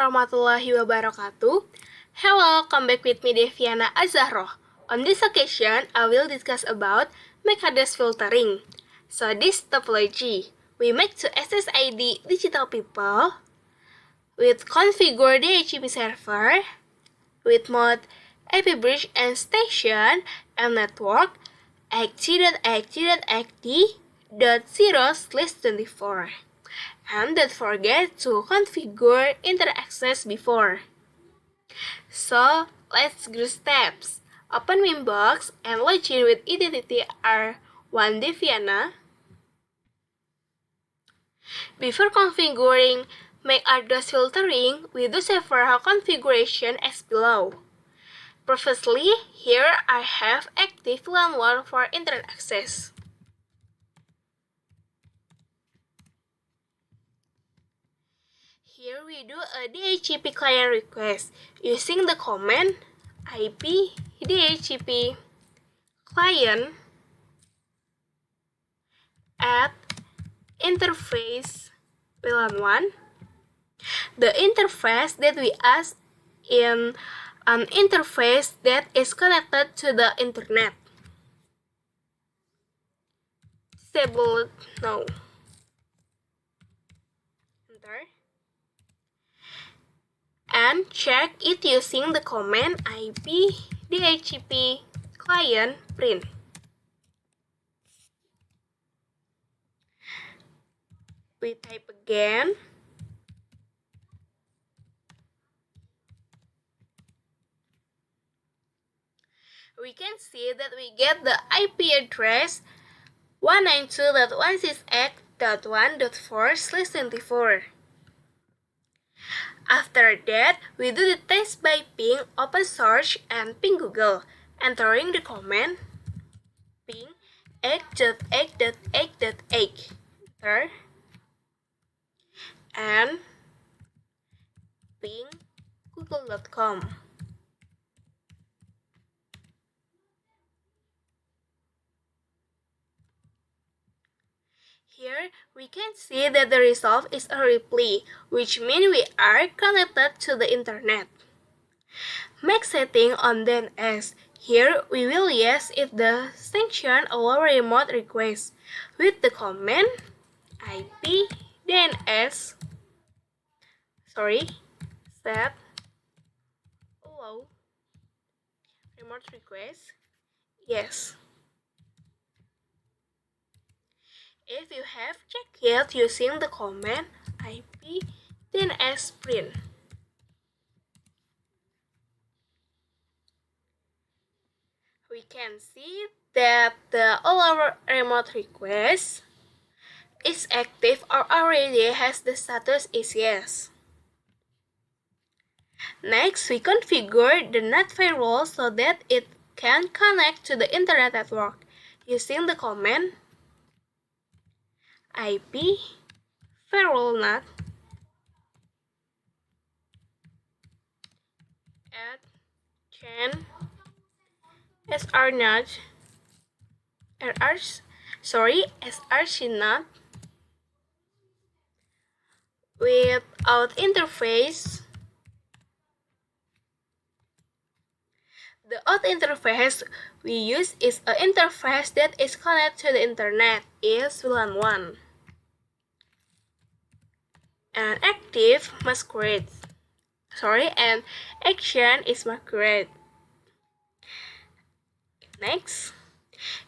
warahmatullahi wabarakatuh. Hello, come back with me Deviana Azzahroh. On this occasion, I will discuss about Mac address filtering. So this topology, we make to SSID digital people with configure DHCP server with mode IP bridge and station and network xt.xt.xt.0/24. And don't forget to configure internet access before. So, let's go steps. Open Winbox and log in with identity R1 Deviana. Before configuring Mac address filtering, we do several configuration as below. Previously, here I have active LAN 1 for internet access. Here we do a DHCP client request using the command IP DHCP client at interface LAN 1. The interface that we ask in an interface that is connected to the internet. Disable no. Enter. And check it using the command IP DHCP client print. We type again. We can see that we get the IP address 192.168.1.4/24. After that, we do the test by ping open source and ping Google, entering the command ping 8.8.8.8. Enter and ping google.com. Here, we can see that the result is a reply, which means we are connected to the internet. Make setting on DNS. Here, we will yes if the sanction allow remote request with the command IP DNS set allow remote request yes. If you have checked it using the command IP DNS print. We can see that the allow remote request is active or already has the status is yes. Next, we configure the NAT firewall so that it can connect to the internet network using the command IP firewall NAT at chain srNAT src NAT without interface. The out interface we use is an interface that is connected to the internet is LAN 1. And active masquerade. And action is masquerade. Next,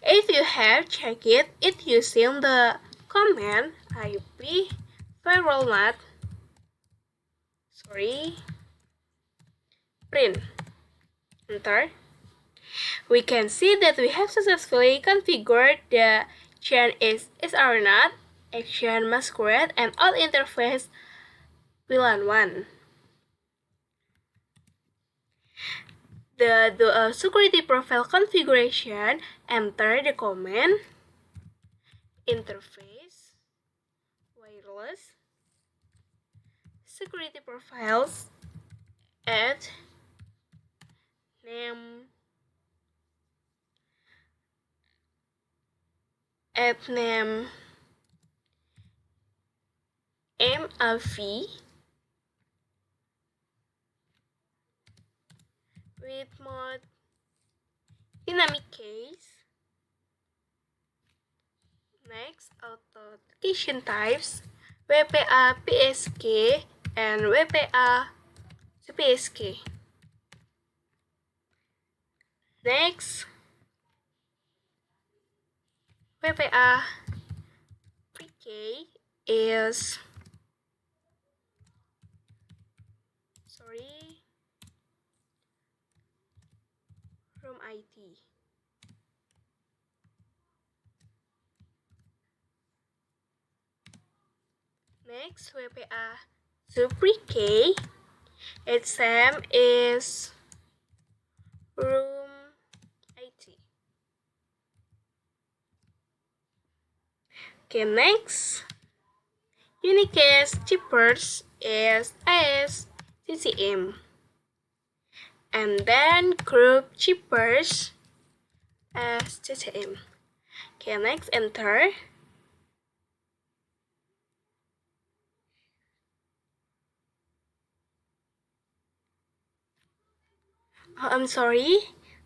if you have checked it using the command IP firewall NAT print. Enter. We can see that we have successfully configured the chain is srNAT, action masquerade, and out interface LAN 1. The security profile configuration, enter the command interface wireless security profiles at name MAV with more dynamic case. Next, authentication types, WPA PSK and WPA PSK. Next, WPA PK is from IT. Next, WPA pre-K, its same is room IT. Okay, next, Unicase Chippers is CCM. And then group Chippers as CCM. Okay, next, enter. Oh, I'm sorry,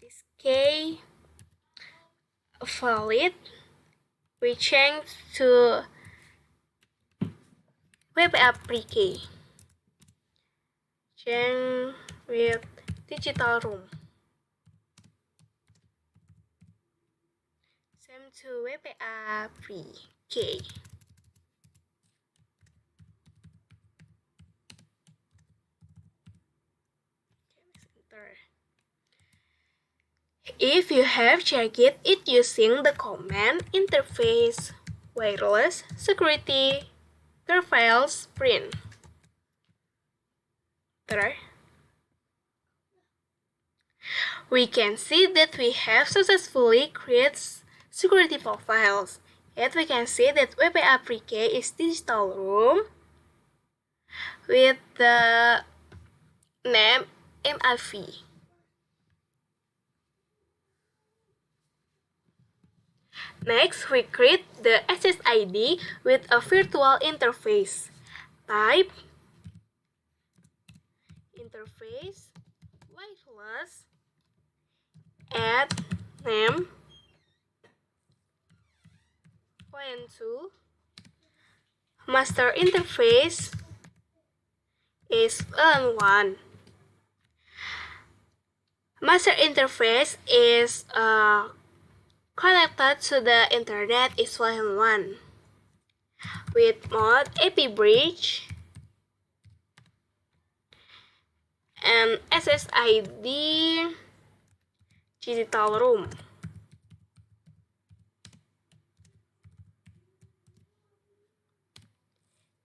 this K valid. We change to WPA pre-K. Change with digital room. Same to WPA pre-K. If you have checked it using the command interface, wireless, security, files, print. We can see that we have successfully created security profiles. Yet we can see that WPA pre-K is digital room with the name MIV. Next, we create the SSID with a virtual interface. Type interface wireless, add name, point to master interface is one. Master interface is connected to the internet is one with mode AP bridge and SSID digital room.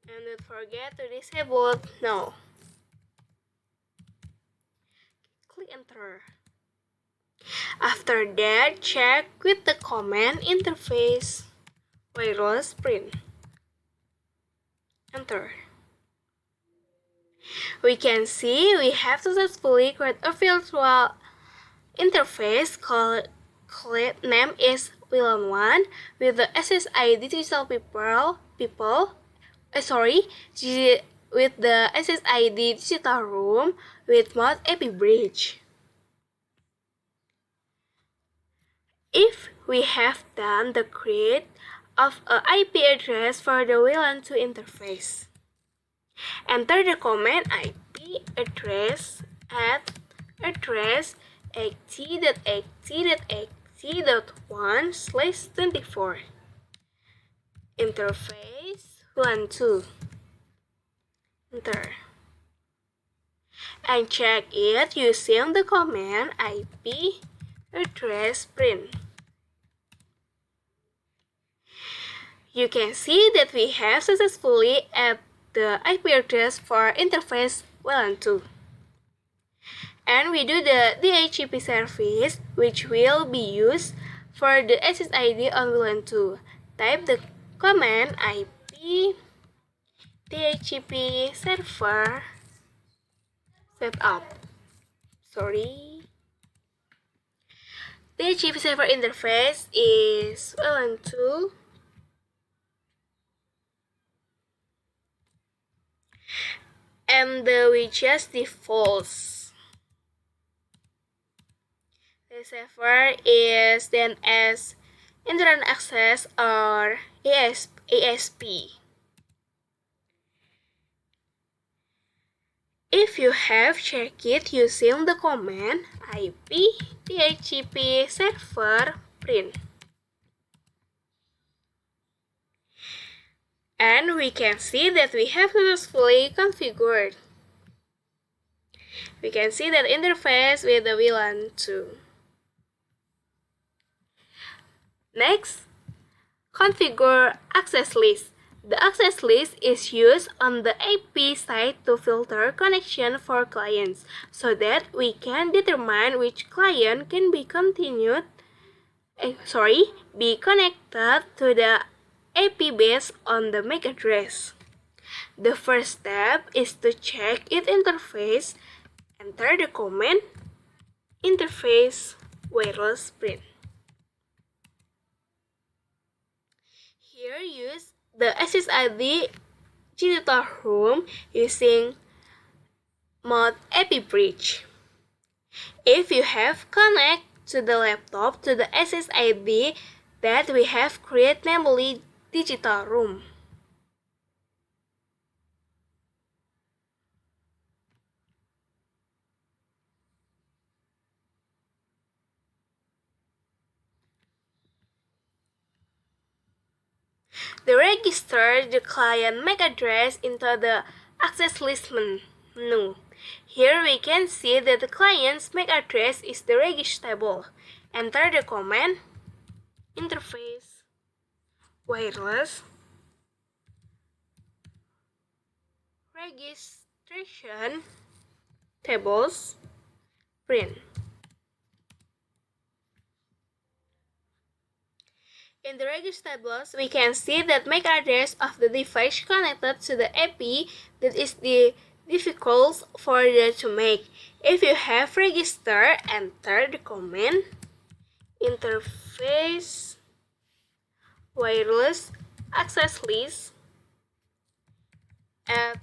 And don't forget to disable no. Click enter. After that, check with the command interface wireless print. Enter. We can see we have successfully created a virtual interface called name is William1 with the SSID digital with the SSID digital room with mode AP bridge. If we have done the create of an IP address for the WLAN2 interface, enter the command IP address at address 80.80.80.1/24 interface 12. Enter. And check it using the command IP address print. You can see that we have successfully added the IP address for interface WLAN2. And we do the DHCP service, which will be used for the SSID on WLAN2. Type the command IP DHCP server setup. DHCP server interface is WLAN2. And we just defaults. Receiver is then as internet access or ASP. If you have checked it using the command IP DHCP server print, and we can see that we have successfully configured. We can see that interface with the VLAN too. Next, configure access list. The access list is used on the AP side to filter connection for clients so that we can determine which client can be connected to the AP based on the MAC address. The first step is to check its interface. Enter the command interface wireless print. Here use the SSID digital room using mod AP bridge. If you have connect to the laptop to the SSID that we have created, namely digital room. The register the client MAC address into the access list menu. Here we can see that the client's MAC address is the registrable. Enter the command interface wireless registration tables print. In the register tables, we can see that MAC address of the device connected to the AP that is the difficult for you to make. If you have registered, enter the command interface wireless access list at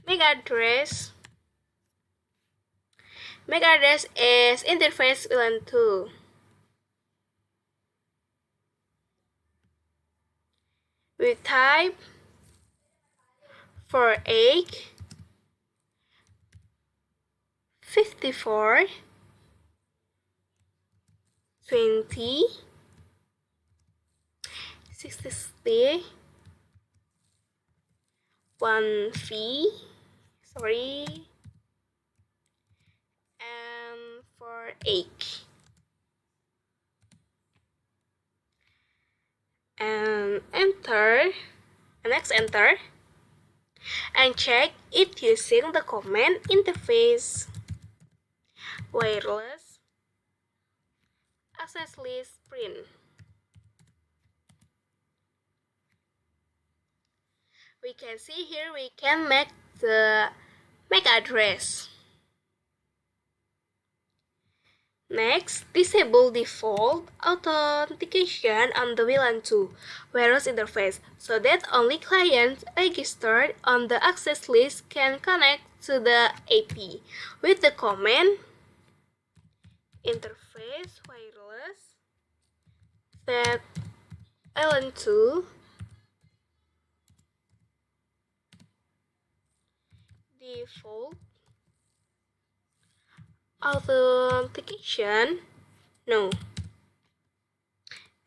MAC address. MAC address is interface VLAN 2. We type 48 54 20 60 1V and 48 and enter. Next, enter and check it using the command interface wireless access list print. We can see here we can make the MAC address. Next, disable default authentication on the VLAN 2 wireless interface so that only clients registered on the access list can connect to the AP with the command interface wireless set VLAN 2 default authentication no.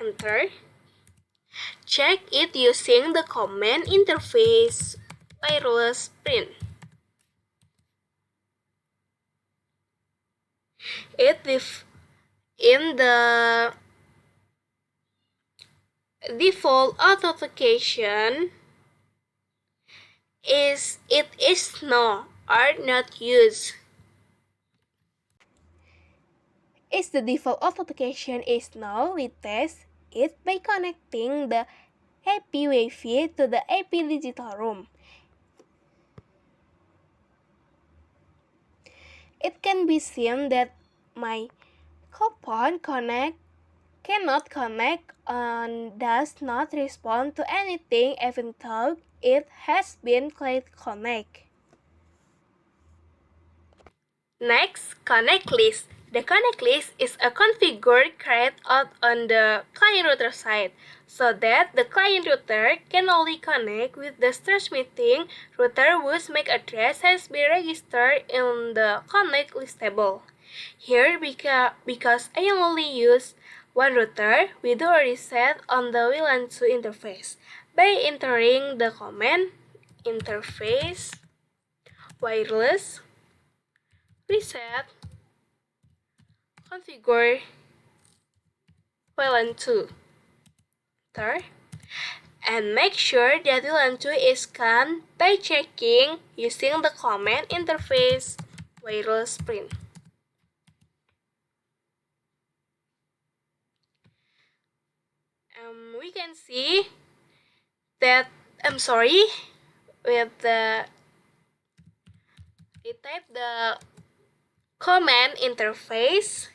Enter. Check it using the command interface wireless print. In the default authentication is no or not used. If the default authentication is no, we test it by connecting the AP Wi-Fi to the AP digital room. It can be seen that my coupon cannot connect and does not respond to anything even though it has been clicked connect. Next, connect list. The connect list is a configured created out on the client router side, so that the client router can only connect with the transmitting router whose MAC address has been registered in the connect list table. Here, because I only use one router, we do a reset on the WLAN 2 interface by entering the command interface wireless reset configure WLAN 2 enter, and make sure that WLAN 2 is scanned by checking using the command interface wireless print. We can see that we type the command interface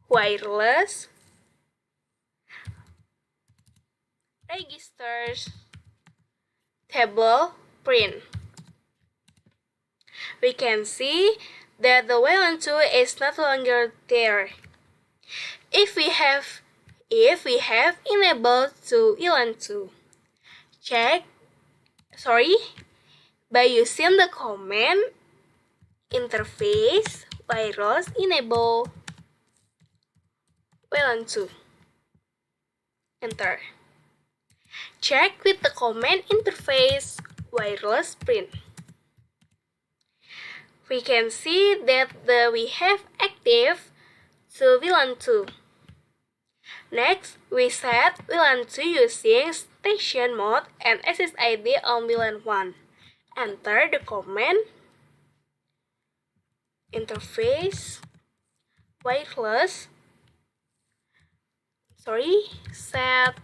wireless registers table print. We can see that the WLAN 2 is not longer there. If we have enabled to WLAN 2, by using the command interface wireless enable WLAN 2. Enter. Check with the command interface wireless print. We can see that we have active to WLAN 2. Next, we set WLAN 2 using station mode and SSID on WLAN 1. Enter the command interface wireless set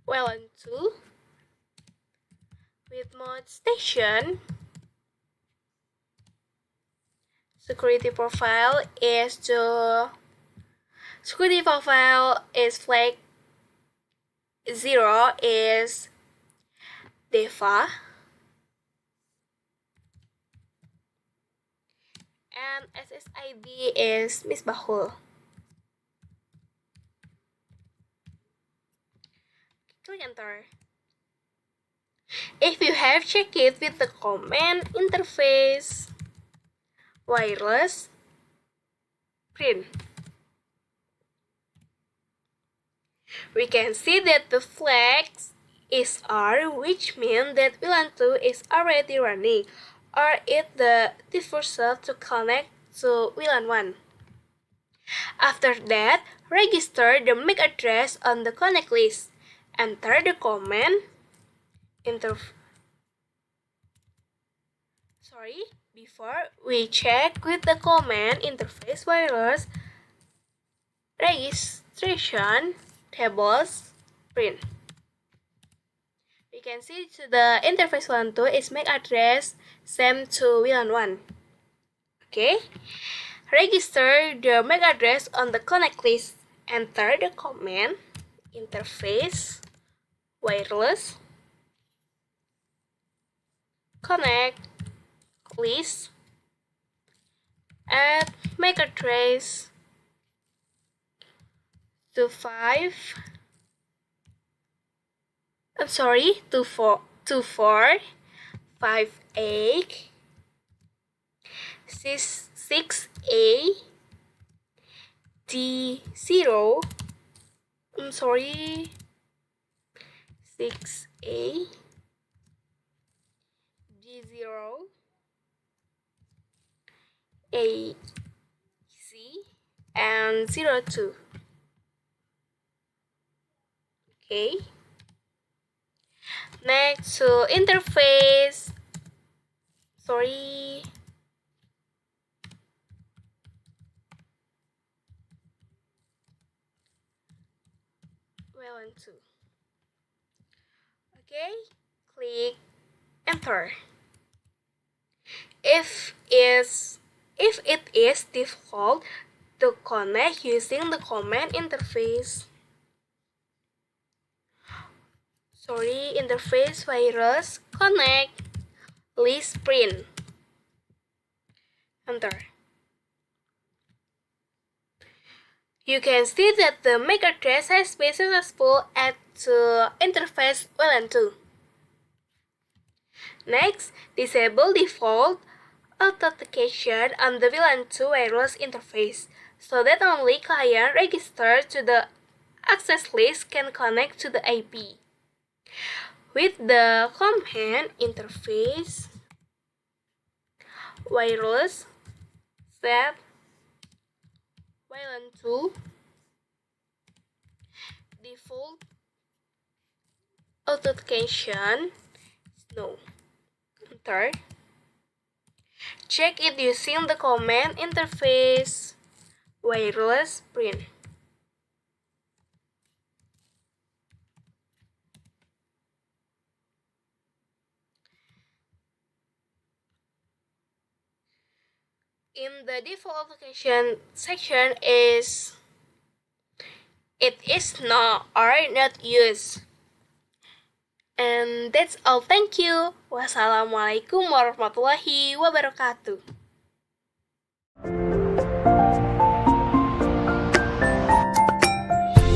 WLAN 2 with mode station. Security profile is flag 0 is Deva, and SSID is Misbahul. Click enter. If you have checked it with the command interface wireless print, we can see that the flags is R, which means that WLAN 2 is already running, or it the default to connect to WLAN 1. After that, register the MAC address on the connect list. Enter the command before we check with the command interface wireless registration tables print. We can see to the interface WLAN 2 is MAC address same to WLAN 1. Okay. Register the MAC address on the connect list. Enter the command interface wireless connect list add MAC address to 2458 6A D0 6A D0 AC and 02. Okay. Next to interface WLAN 2. Okay, click enter. If it is default to connect using the command interface interface virus connect list print. Enter. You can see that the Mac address has been successful at interface 1 and 2. Next, disable default authentication on the VLAN2 wireless interface so that only client registered to the access list can connect to the IP. With the command interface wireless set VLAN2 default authentication no. Enter. Check it using the command interface wireless print. In the default authentication section it is not or not used. And that's all. Thank you. Wassalamualaikum warahmatullahi wabarakatuh.